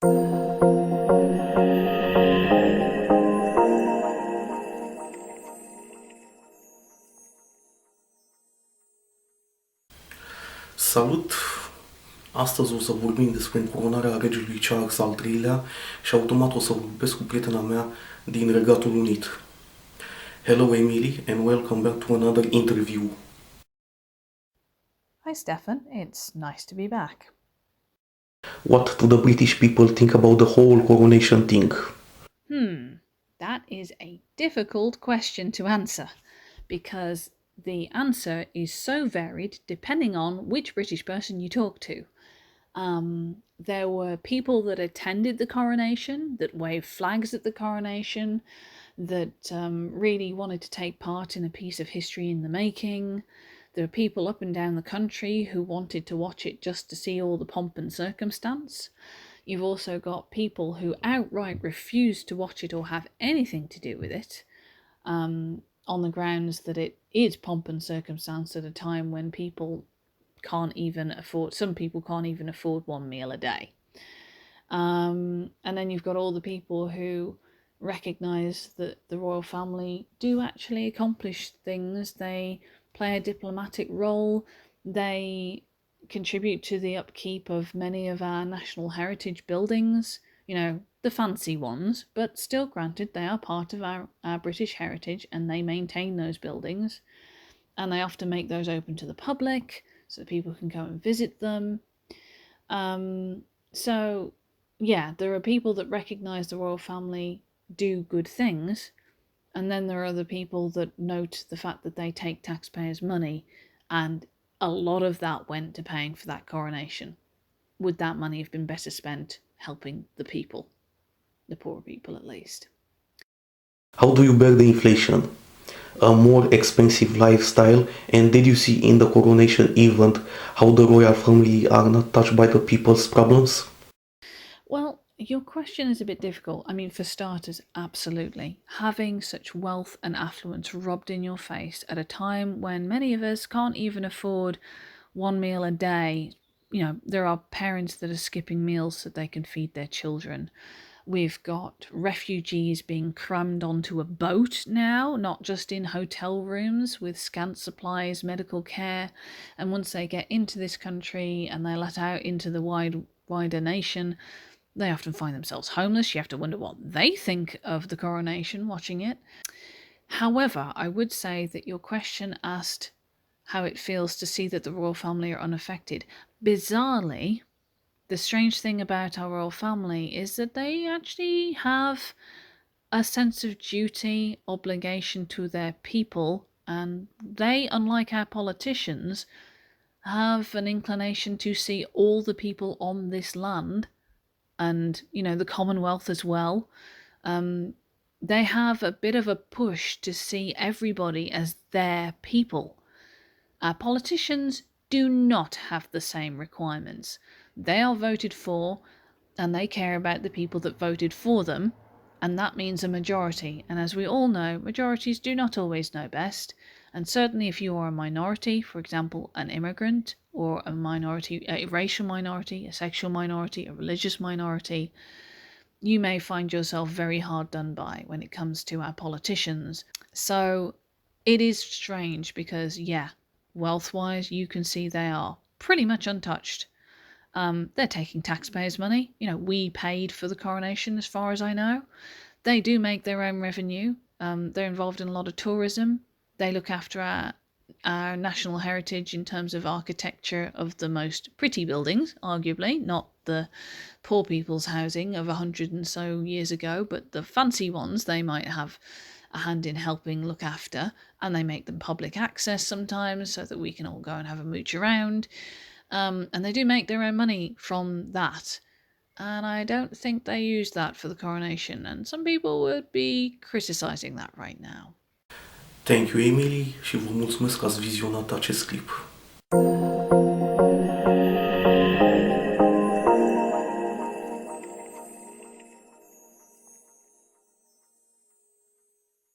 Salut! Astăzi o să vorbim despre încoronarea regelui Charles al III-lea și automat o să vorbesc cu prietena mea din Regatul Unit. Hello Emily and welcome back to another interview. Hi Stefan, it's nice to be back. What do the British people think about the whole coronation thing? That is a difficult question to answer because the answer is so varied depending on which British person you talk to. There were people that attended the coronation, that waved flags at the coronation, that really wanted to take part in a piece of history in the making. There are people up and down the country who wanted to watch it just to see all the pomp and circumstance. You've also got people who outright refused to watch it or have anything to do with it, on the grounds that it is pomp and circumstance at a time when some people can't even afford one meal a day. And then you've got all the people who recognise that the royal family do actually accomplish things. They play a diplomatic role. They contribute to the upkeep of many of our national heritage buildings, the fancy ones, but still granted they are part of our British heritage and they maintain those buildings. And they often make those open to the public so that people can go and visit them. There are people that recognise the royal family do good things, and then there are other people that note the fact that they take taxpayers' money, and a lot of that went to paying for that coronation. Would that money have been better spent helping the people, the poor people at least? How do you bear the inflation? A more expensive lifestyle, and did you see in the coronation event how the royal family are not touched by the people's problems? Well, your question is a bit difficult. I mean, for starters, absolutely. Having such wealth and affluence rubbed in your face at a time when many of us can't even afford one meal a day. There are parents that are skipping meals so they can feed their children. We've got refugees being crammed onto a boat now, not just in hotel rooms with scant supplies, medical care. And once they get into this country and they're let out into the wider nation, they often find themselves homeless. You have to wonder what they think of the coronation watching it. However, I would say that your question asked how it feels to see that the royal family are unaffected. Bizarrely, the strange thing about our royal family is that they actually have a sense of duty, obligation to their people, and they, unlike our politicians, have an inclination to see all the people on this land and, the Commonwealth as well. They have a bit of a push to see everybody as their people. Our politicians do not have the same requirements. They are voted for, and they care about the people that voted for them, and that means a majority. And as we all know, majorities do not always know best. And certainly if you are a minority, for example, an immigrant, or a minority, a racial minority, a sexual minority, a religious minority, you may find yourself very hard done by when it comes to our politicians. So it is strange because, wealth-wise, you can see they are pretty much untouched. They're taking taxpayers' money. We paid for the coronation as far as I know. They do make their own revenue. They're involved in a lot of tourism. They look after our national heritage in terms of architecture of the most pretty buildings, arguably, not the poor people's housing of 100 and so years ago, but the fancy ones they might have a hand in helping look after, and they make them public access sometimes so that we can all go and have a mooch around. And they do make their own money from that. And I don't think they use that for the coronation. And some people would be criticizing that right now. Thank you, Emily, și vă mulțumesc că ați vizionat acest clip.